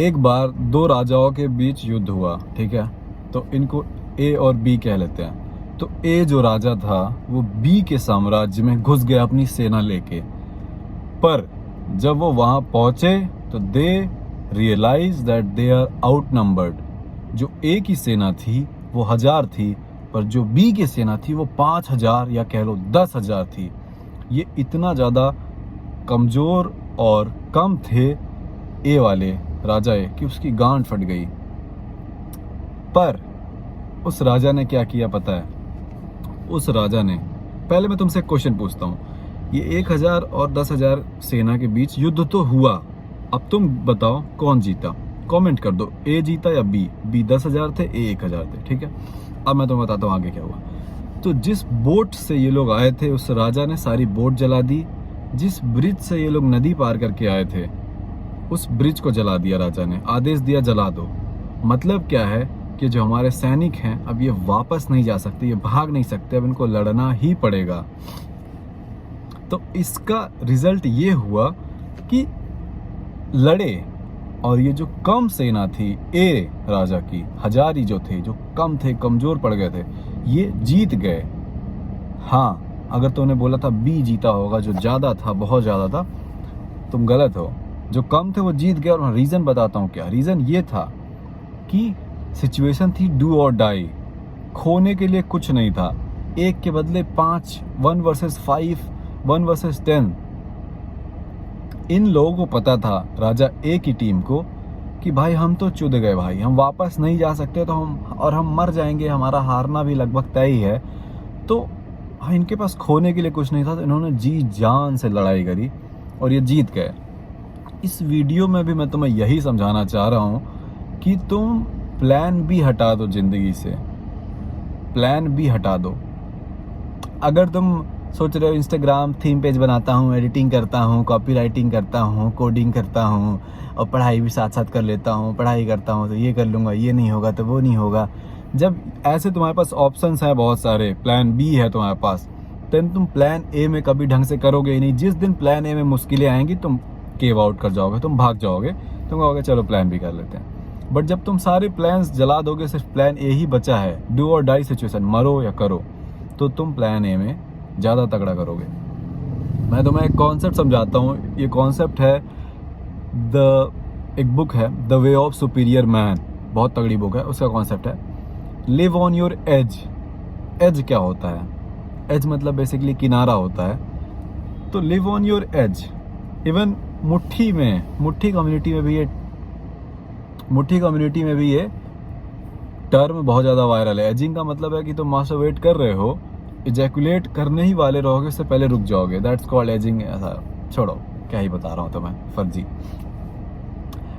एक बार दो राजाओं के बीच युद्ध हुआ, ठीक है। तो इनको ए और बी कह लेते हैं। तो ए जो राजा था वो बी के साम्राज्य में घुस गया अपनी सेना लेके। पर जब वो वहां पहुंचे तो they realise that they are outnumbered. जो ए की सेना थी वो 1000 थी, पर जो बी की सेना थी वो 5000 या कह लो 10,000 थी। ये इतना ज़्यादा कमज़ोर और कम थे ए वाले राजा ए कि उसकी गांड फट गई। पर उस राजा ने क्या किया पता है? उस राजा ने, पहले मैं तुमसे एक क्वेश्चन पूछता हूँ, ये 1000 और 10,000 सेना के बीच युद्ध तो हुआ, अब तुम बताओ कौन जीता? कमेंट कर दो, ए जीता या बी? बी 10,000 थे, ए 1000 थे, ठीक है। अब मैं तुम्हें बताता हूँ आगे क्या हुआ। तो जिस बोट से ये लोग आए थे उस राजा ने सारी बोट जला दी। जिस ब्रिज से ये लोग नदी पार करके आए थे उस ब्रिज को जला दिया राजा ने, आदेश दिया जला दो। मतलब क्या है कि जो हमारे सैनिक हैं अब ये वापस नहीं जा सकते, ये भाग नहीं सकते, अब इनको लड़ना ही पड़ेगा। तो इसका रिजल्ट ये हुआ कि लड़े, और ये जो कम सेना थी ए राजा की, 1000 ही जो थे, जो कम थे, कमजोर पड़ गए थे, ये जीत गए। हाँ, अगर तुमने बोला था बी जीता होगा जो ज्यादा था, बहुत ज्यादा था, तुम गलत हो। जो कम थे वो जीत गए। और रीजन बताता हूँ क्या रीजन ये था कि सिचुएशन थी डू और डाई, खोने के लिए कुछ नहीं था। एक के बदले 5, 1 वर्सेस 5, 1 वर्सेस 10। इन लोगों को पता था, राजा ए की टीम को, कि भाई हम तो चुद गए भाई, हम वापस नहीं जा सकते, तो हम मर जाएंगे, हमारा हारना भी लगभग तय ही है। तो इनके पास खोने के लिए कुछ नहीं था, तो इन्होंने जी जान से लड़ाई करी और ये जीत गए। इस वीडियो में भी मैं तुम्हें यही समझाना चाह रहा हूँ कि तुम प्लान बी हटा दो जिंदगी से, प्लान बी हटा दो। अगर तुम सोच रहे हो इंस्टाग्राम थीम पेज बनाता हूँ, एडिटिंग करता हूँ, कॉपी राइटिंग करता हूँ, कोडिंग करता हूँ और पढ़ाई भी साथ साथ कर लेता हूँ, पढ़ाई करता हूँ तो ये कर लूँगा, ये नहीं होगा तो वो नहीं होगा। जब ऐसे तुम्हारे पास ऑप्शंस हैं बहुत सारे, प्लान बी है तुम्हारे पास, तो तुम प्लान ए में कभी ढंग से करोगे ही नहीं। जिस दिन प्लान ए में मुश्किलें आएंगी तुम केव आउट कर जाओगे, तुम भाग जाओगे, तुम कहोगे चलो प्लान बी कर लेते हैं। बट जब तुम सारे प्लान्स जला दोगे, सिर्फ प्लान ए ही बचा है, डू और डाई सिचुएशन, मरो या करो, तो तुम प्लान ए में ज़्यादा तगड़ा करोगे। मैं तुम्हें एक कॉन्सेप्ट समझाता हूँ। ये कॉन्सेप्ट है एक बुक है the way of superior man, बहुत तगड़ी बुक है। उसका कॉन्सेप्ट है live on your edge. Edge क्या होता है? एज मतलब बेसिकली किनारा होता है। तो live on your as. Even मुट्ठी कम्युनिटी में भी ये टर्म बहुत ज़्यादा वायरल है। एजिंग का मतलब है कि तुम मास्टरबेट कर रहे हो, इजैकुलेट करने ही वाले रहोगे, उससे पहले रुक जाओगे, दैट्स कॉल्ड एजिंग। ऐसा छोड़ो, क्या ही बता रहा हूँ तुम्हें, फर्जी।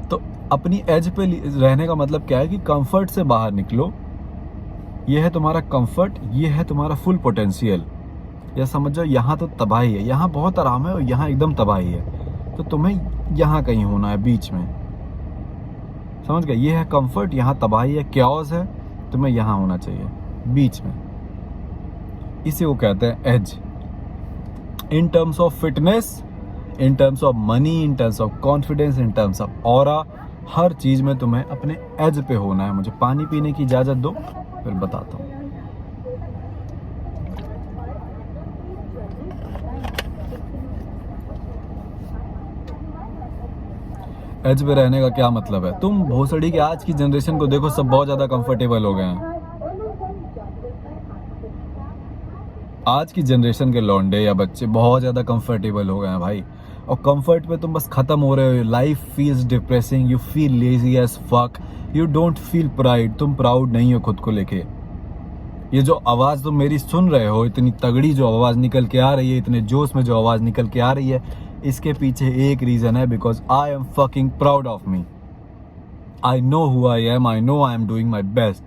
तो अपनी एज पे रहने का मतलब क्या है कि कंफर्ट से बाहर निकलो। ये है तुम्हारा कंफर्ट, ये है तुम्हारा फुल पोटेंशियल। या समझ जाओ यहाँ तो तबाही है, यहाँ बहुत आराम है और यहाँ एकदम तबाही है, तो तुम्हें यहाँ कहीं होना है बीच में। समझ गए? ये है कंफर्ट, यहाँ तबाही है, क्याओस है, तुम्हें यहाँ होना चाहिए बीच में। इसी को कहते हैं edge. In terms of fitness, in terms of money, in terms of confidence, in terms of aura, हर चीज में तुम्हें अपने एज पे होना है। मुझे पानी पीने की इजाजत दो, फिर बताता हूँ। एज पे रहने का क्या मतलब है? तुम भोसड़ी के आज की जनरेशन को देखो, सब बहुत ज्यादा कंफर्टेबल हो गए हैं। आज की जनरेशन के लौंडे या बच्चे बहुत ज़्यादा कंफर्टेबल हो गए हैं भाई, और कंफर्ट पे तुम बस ख़त्म हो रहे हो। Life feels depressing, you feel lazy as fuck, you don't feel pride, तुम प्राउड नहीं हो खुद को लेके। ये जो आवाज़ तुम मेरी सुन रहे हो, इतनी तगड़ी जो आवाज़ निकल के आ रही है, इतने जोश में जो आवाज़ निकल के आ रही है, इसके पीछे एक रीज़न है, because I am fucking proud of me. I know who I M, I know I am doing my best.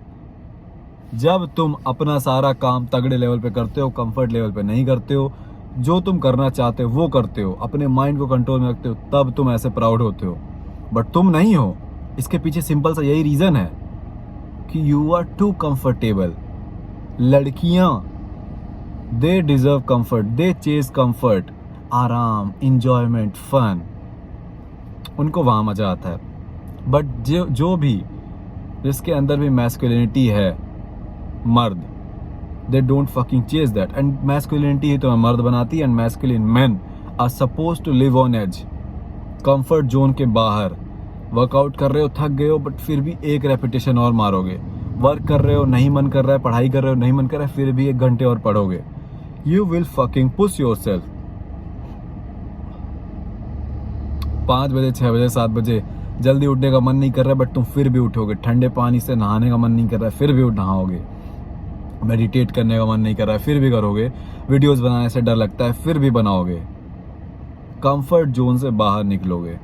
जब तुम अपना सारा काम तगड़े लेवल पे करते हो, कंफर्ट लेवल पे नहीं करते हो, जो तुम करना चाहते हो वो करते हो, अपने माइंड को कंट्रोल में रखते हो, तब तुम ऐसे प्राउड होते हो। बट तुम नहीं हो। इसके पीछे सिंपल सा यही रीजन है कि यू आर टू कंफर्टेबल। लड़कियां, they deserve comfort, they chase comfort, आराम, इंजॉयमेंट, फन, उनको वहां मजा आता है। बट जो भी जिसके अंदर भी मैस्कुलिनिटी है, मर्द, they don't fucking chase that. And masculinity ही तुम्हें मर्द बनाती है। And masculine men are suppose to live on edge, comfort zone के बाहर। वर्कआउट कर रहे हो, थक गए हो, बट फिर भी एक रेपिटेशन और मारोगे। वर्क कर रहे हो, नहीं मन कर रहा है, पढ़ाई कर रहे हो, नहीं मन कर रहा है, फिर भी 1 घंटे और पढ़ोगे। You will fucking push your self. 5 बजे, 6 बजे, 7 बजे जल्दी उठने का मन नहीं कर रहा है, बट तुम फिर भी उठोगे। ठंडे पानी से नहाने का मन नहीं कर रहा है, फिर भी नहाओगे। मेडिटेट करने का मन नहीं कर रहा है, फिर भी करोगे। वीडियोस बनाने से डर लगता है, फिर भी बनाओगे। कंफर्ट जोन से बाहर निकलोगे,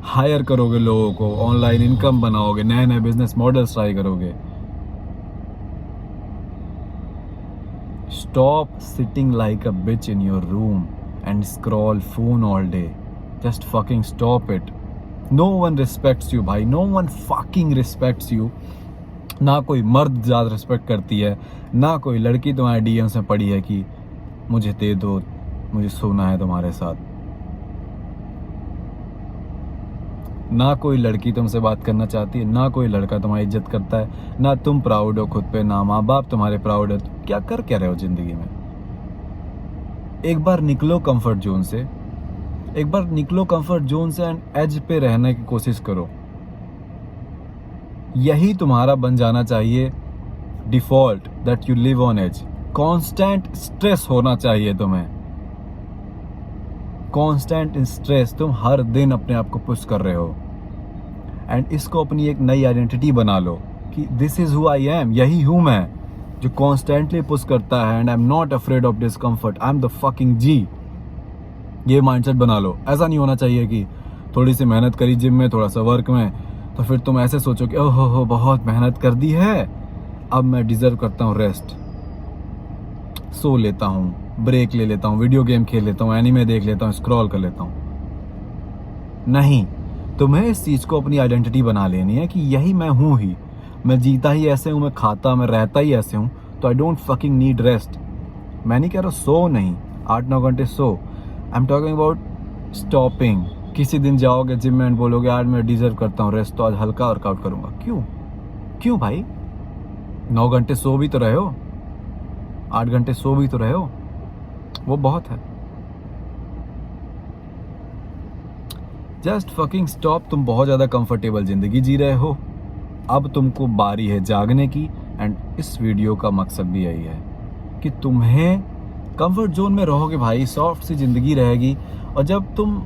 हायर करोगे लोगों को, ऑनलाइन इनकम बनाओगे, नए नए बिजनेस मॉडल्स ट्राई करोगे। Stop sitting like a bitch in your room and scroll phone all day. Just fucking stop it. No one respects you भाई, no one fucking respects you. ना कोई मर्द ज़्यादा respect करती है, ना कोई लड़की तुम्हारे डीएम्स में पड़ी है कि मुझे दे दो, मुझे सोना है तुम्हारे साथ। ना कोई लड़की तुमसे बात करना चाहती है, ना कोई लड़का तुम्हारी इज्जत करता है, ना तुम प्राउड हो खुद पे, ना माँ बाप तुम्हारे प्राउड है। क्या कर क्या रहे हो जिंदगी में? एक बार निकलो कंफर्ट जोन से, एक बार निकलो कंफर्ट जोन से एंड एज पे रहने की कोशिश करो। यही तुम्हारा बन जाना चाहिए default, that you live on edge. Constant stress होना चाहिए तुम्हें, कांस्टेंट स्ट्रेस। तुम हर दिन अपने आप को पुश कर रहे हो एंड इसको अपनी एक नई आइडेंटिटी बना लो कि this is who I am. यही हूं मैं जो कॉन्स्टेंटली पुश करता है and I am not afraid of discomfort, I am the fucking G. ये माइंडसेट बना लो। ऐसा नहीं होना चाहिए कि थोड़ी सी मेहनत करी जिम में, थोड़ा सा वर्क में, तो फिर तुम ऐसे सोचो कि ओहो हो बहुत मेहनत कर दी है, अब मैं डिजर्व करता हूँ रेस्ट, सो लेता हूँ, ब्रेक ले लेता हूँ, वीडियो गेम खेल लेता हूँ, एनीमे देख लेता हूँ, स्क्रॉल कर लेता हूँ। नहीं, तुम्हें इस चीज़ को अपनी आइडेंटिटी बना लेनी है कि यही मैं हूँ ही, मैं जीता ही ऐसे हूँ, मैं खाता, मैं रहता ही ऐसे हूँ, तो I don't fucking need rest. मैं नहीं कह रहा सो नहीं, 8-9 घंटे सो। I am talking about stopping. किसी दिन जाओगे जिम में एंड बोलोगे आज मैं डिजर्व करता हूँ रेस्ट, तो आज हल्का वर्कआउट करूँगा। क्यों भाई? 9 घंटे सो भी तो रहे हो, 8 घंटे सो भी तो रहे हो, वो बहुत है। Just fucking stop. तुम बहुत ज़्यादा कंफर्टेबल जिंदगी जी रहे हो, अब तुमको बारी है जागने की। एंड इस वीडियो का मकसद भी यही है कि तुम्हें कंफर्ट जोन में रहोगे भाई, सॉफ्ट सी ज़िंदगी रहेगी। और जब तुम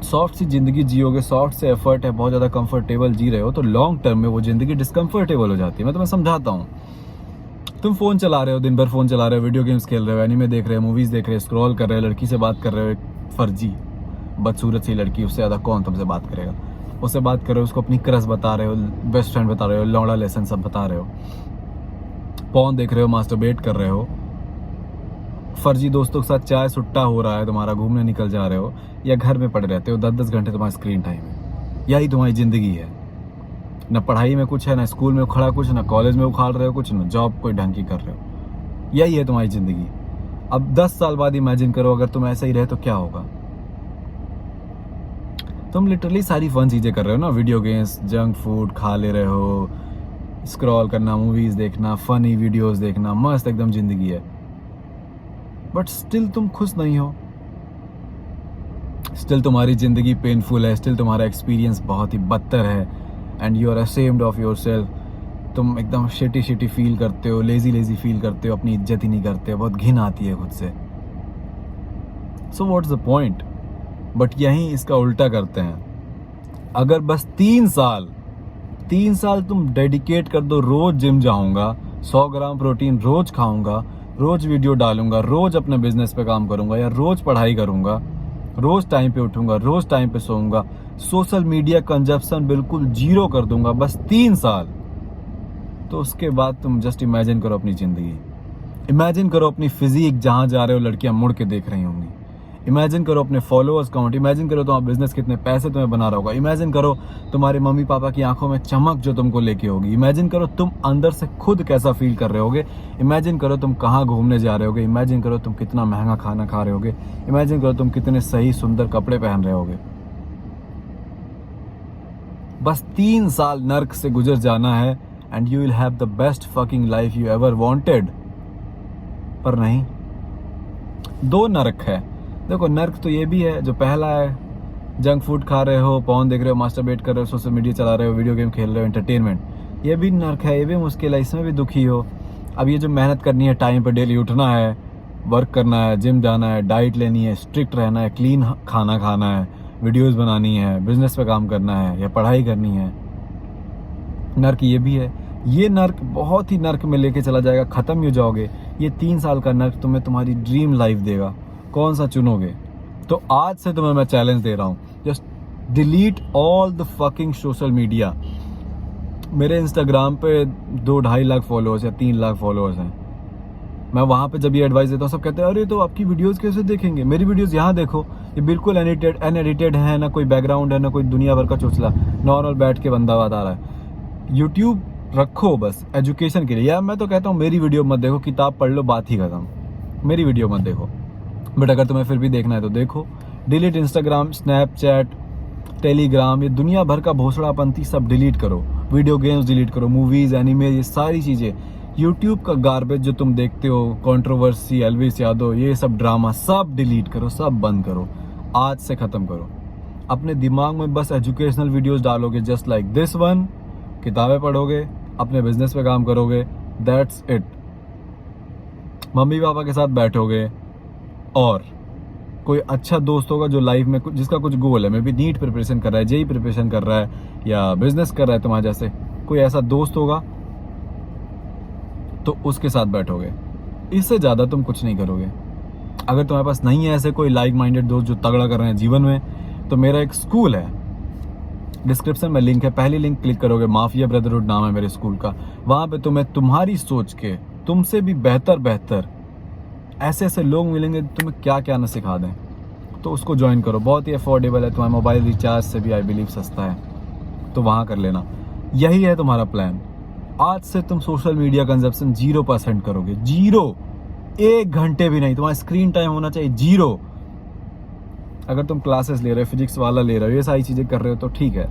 सॉफ्ट सी ज़िंदगी जियोगे, सॉफ्ट से एफर्ट है, बहुत ज़्यादा कंफर्टेबल जी रहे हो, तो लॉन्ग टर्म में वो ज़िंदगी डिस्कम्फर्टेबल हो जाती है। मैं तुम्हें समझाता हूँ। तुम फ़ोन चला रहे हो, दिन भर फ़ोन चला रहे हो, वीडियो गेम्स खेल रहे हो, एनीमे देख रहे हो, मूवीज़ देख रहे हो, स्क्रॉल कर रहे हो, लड़की से बात कर रहे हो, एक फर्जी बदसूरत सी लड़की, उससे ज़्यादा कौन तुमसे बात करेगा। उससे बात कर रहे हो, उसको अपनी क्रश बता रहे हो, बेस्ट फ्रेंड बता रहे हो, लौड़ा लेसन सब बता रहे हो, पॉर्न देख रहे हो, मास्टरबेट कर रहे हो, फर्जी दोस्तों के साथ चाय सुट्टा हो रहा है तुम्हारा, घूमने निकल जा रहे हो, या घर में पड़े रहते हो, 10-10 घंटे तुम्हारा स्क्रीन टाइम है। यही तुम्हारी ज़िंदगी है। न पढ़ाई में कुछ है, ना स्कूल में उखड़ा कुछ, ना कॉलेज में उखाड़ रहे हो कुछ, ना जॉब कोई ढंग की कर रहे हो। यही है तुम्हारी ज़िंदगी। अब 10 साल बाद इमेजिन करो अगर तुम ऐसे ही रहे तो क्या होगा। तुम लिटरली सारी फन चीज़ें कर रहे हो ना, वीडियो गेम्स, जंक फूड खा ले रहे हो, स्क्रॉल करना, मूवीज़ देखना, फनी वीडियोस देखना, मस्त एकदम ज़िंदगी है, बट स्टिल तुम खुश नहीं हो। स्टिल तुम्हारी ज़िंदगी पेनफुल है, स्टिल तुम्हारा एक्सपीरियंस बहुत ही बदतर है and you are ashamed of yourself. तुम एकदम शिटी फील करते हो, लेजी फील करते हो, अपनी इज्जत ही नहीं करते हो, बहुत घिन आती है खुद से। So what's the point? But यहीं इसका उल्टा करते हैं। अगर बस 3 साल तुम डेडिकेट कर दो, रोज जिम जाऊंगा, 100 ग्राम प्रोटीन रोज खाऊंगा, रोज वीडियो डालूंगा, रोज अपने बिजनेस पे काम करूंगा, या रोज पढ़ाई करूंगा, रोज टाइम पे उठूंगा, रोज टाइम पे सोऊंगा, सोशल मीडिया कंजप्शन बिल्कुल 0 कर दूंगा, बस 3 साल, तो उसके बाद तुम जस्ट इमेजिन करो अपनी जिंदगी। इमेजिन करो अपनी फिजिक, जहां जा रहे हो लड़कियां मुड़ के देख रही होंगी। इमेजिन करो अपने फॉलोअर्स काउंट, इमेजिन करो तुम्हारा बिजनेस कितने पैसे तुम्हें बना रहा होगा, इमेजिन करो तुम्हारे मम्मी पापा की आंखों में चमक जो तुमको लेके होगी, इमेजिन करो तुम अंदर से खुद कैसा फील कर रहे होगे, इमेजिन करो तुम कहाँ घूमने जा रहे होगे, इमेजिन करो तुम कितना महंगा खाना खा रहे होगे, इमेजिन करो तुम कितने सही सुंदर कपड़े पहन रहे होगे। बस 3 साल नर्क से गुजर जाना है and you will have the best fucking life you ever wanted. पर नहीं, 2 नर्क है। देखो, नर्क तो ये भी है जो पहला है, जंक फूड खा रहे हो, पॉर्न देख रहे हो, मास्टरबेट कर रहे हो, सोशल मीडिया चला रहे हो, वीडियो गेम खेल रहे हो, एंटरटेनमेंट। ये भी नर्क है, ये भी मुश्किल है, इसमें भी दुखी हो। अब ये जो मेहनत करनी है, टाइम पे डेली उठना है, वर्क करना है, जिम जाना है, डाइट लेनी है, स्ट्रिक्ट रहना है, क्लीन खाना खाना है, वीडियोस बनानी है, बिजनेस पे काम करना है या पढ़ाई करनी है, नर्क ये भी है। ये नर्क बहुत ही नर्क में लेके चला जाएगा, ख़त्म ही हो जाओगे। ये 3 साल का नर्क तुम्हें तुम्हारी ड्रीम लाइफ देगा। कौन सा चुनोगे? तो आज से तुम्हें मैं चैलेंज दे रहा हूँ, just delete all the fucking social media. मेरे इंस्टाग्राम पे 2-2.5 लाख फॉलोअर्स या 3 लाख फॉलोअर्स हैं। मैं वहाँ पे जब ये एडवाइस देता हूँ, सब कहते हैं अरे तो आपकी वीडियोस कैसे देखेंगे? मेरी वीडियोस यहाँ देखो, ये बिल्कुल अनएडिटेड है, ना कोई बैकग्राउंड है, ना कोई दुनिया भर का चोचला, नॉर्मल बैठ के बंदा बता रहा है। यूट्यूब रखो बस एजुकेशन के लिए। यार मैं तो कहता हूँ मेरी वीडियो मत देखो, किताब पढ़ लो, बात ही खत्म। मेरी वीडियो मत देखो, बट अगर तुम्हें फिर भी देखना है तो देखो। डिलीट इंस्टाग्राम, स्नैपचैट, टेलीग्राम, ये दुनिया भर का भोसड़ापंथी सब डिलीट करो। वीडियो गेम्स डिलीट करो, मूवीज़, एनिमे, ये सारी चीज़ें। यूट्यूब का गार्बेज जो तुम देखते हो, कंट्रोवर्सी, एल्विस यादव, ये सब ड्रामा सब डिलीट करो, सब बंद करो, आज से ख़त्म करो। अपने दिमाग में बस एजुकेशनल वीडियोस डालोगे, जस्ट लाइक दिस वन, किताबें पढ़ोगे, अपने बिजनेस पे काम करोगे, दैट्स इट। मम्मी पापा के साथ बैठोगे और कोई अच्छा दोस्त होगा जो लाइफ में जिसका कुछ गोल है, मे बी नीट प्रिपरेशन कर रहा है, जेई प्रिपरेशन कर रहा है या बिजनेस कर रहा है तुम्हारे जैसे, कोई ऐसा दोस्त होगा तो उसके साथ बैठोगे। इससे ज़्यादा तुम कुछ नहीं करोगे। अगर तुम्हारे पास नहीं है ऐसे कोई लाइक माइंडेड दोस्त जो तगड़ा कर रहे हैं जीवन में, तो मेरा एक स्कूल है, डिस्क्रिप्शन में लिंक है, पहली लिंक क्लिक करोगे, माफिया ब्रदरहुड नाम है मेरे स्कूल का। वहाँ पे तुम्हें तुम्हारी सोच के तुमसे भी बेहतर ऐसे ऐसे लोग मिलेंगे तुम्हें क्या क्या ना सिखा दें, तो उसको ज्वाइन करो। बहुत ही अफोर्डेबल है, तुम्हारे मोबाइल रिचार्ज से भी आई बिलीव सस्ता है, तो वहाँ कर लेना। यही है तुम्हारा प्लान। आज से तुम सोशल मीडिया कंजप्शन 0% करोगे, 0, 1 घंटे भी नहीं। तुम्हारा स्क्रीन टाइम होना चाहिए 0। अगर तुम क्लासेस ले रहे हो, फिजिक्स वाला ले रहे हो, ये सारी चीज़ें कर रहे हो तो ठीक है,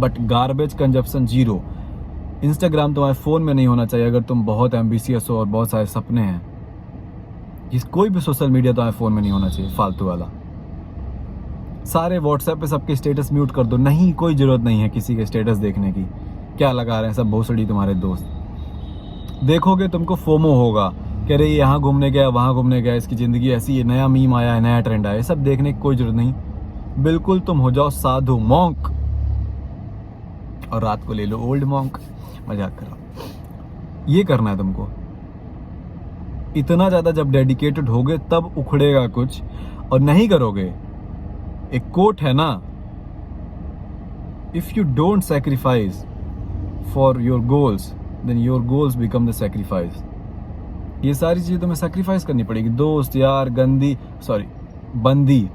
बट गार्बेज कंजप्शन 0। इंस्टाग्राम तुम्हारे फ़ोन में नहीं होना चाहिए अगर तुम बहुत एम्बिशियस हो और बहुत सारे सपने हैं। कोई भी सोशल मीडिया तुम्हारे फ़ोन में नहीं होना चाहिए, फालतू वाला। सारे व्हाट्सएप पे सबके स्टेटस म्यूट कर दो, नहीं, कोई ज़रूरत नहीं है किसी के स्टेटस देखने की। क्या लगा रहे हैं सब भोसड़ी तुम्हारे दोस्त। देखोगे तुमको फोमो होगा, कह रहे यहाँ घूमने गया, वहाँ घूमने गया, इसकी ज़िंदगी ऐसी है, नया मीम आया है, नया ट्रेंड आया है, सब देखने की कोई ज़रूरत नहीं। बिल्कुल तुम हो जाओ साधु, मॉन्क, और रात को ले लो ओल्ड मॉन्क। मजाक कर रहा हूं। ये करना है तुमको। इतना ज़्यादा जब डेडिकेटेड होगे तब उखड़ेगा कुछ, और नहीं करोगे। एक कोट है ना, if you don't sacrifice for your goals then your goals become the sacrifice. ये सारी चीज़ें तुम्हें सैक्रिफाइस करनी पड़ेगी। दोस्त यार बंदी,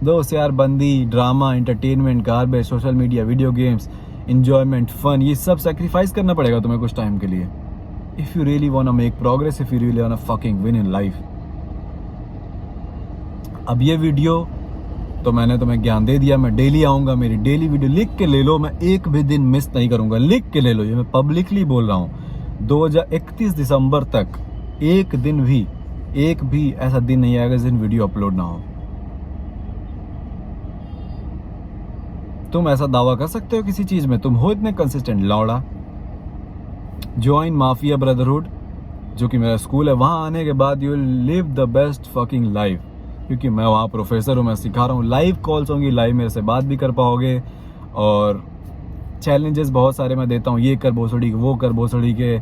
दोस्त यार बंदी, drama, entertainment, garbage, social media, video games, enjoyment, fun, ये सब सैक्रिफाइस करना पड़ेगा तुम्हें कुछ टाइम के लिए। If you really want to make progress, if you really want to fucking win in life. अब ये वीडियो तो मैंने तुम्हें ज्ञान दे दिया, मैं डेली आऊँगा, मेरी डेली वीडियो लिख के ले लो, मैं एक भी दिन मिस नहीं करूँगा, लिख के ले लो, ये मैं पब्लिकली बोल रहा हूँ। 2031 दिसंबर तक एक भी ऐसा दिन नहीं आएगा जिस दिन वीडियो अपलोड ना हो। तुम ऐसा दावा कर सकते हो किसी चीज़ में? तुम हो इतने कंसिस्टेंट लौड़ा। ज्वाइन माफिया ब्रदरहुड, जो कि मेरा स्कूल है। वहाँ आने के बाद you will live the best fucking life, क्योंकि मैं वहाँ प्रोफेसर हूँ, मैं सिखा रहा हूँ। लाइव कॉल्स होंगी, लाइव मेरे से बात भी कर पाओगे, और चैलेंजेस बहुत सारे मैं देता हूँ, ये कर भोसड़ी, वो कर भोसड़ी के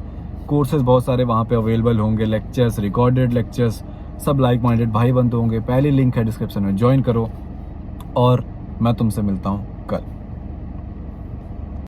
कोर्सेज बहुत सारे वहाँ पे अवेलेबल होंगे, लेक्चर्स, रिकॉर्डेड लेक्चर्स, सब लाइक माइंडेड भाई बंद होंगे। पहली लिंक है डिस्क्रिप्शन में, ज्वाइन करो, और मैं तुमसे मिलता हूँ कल।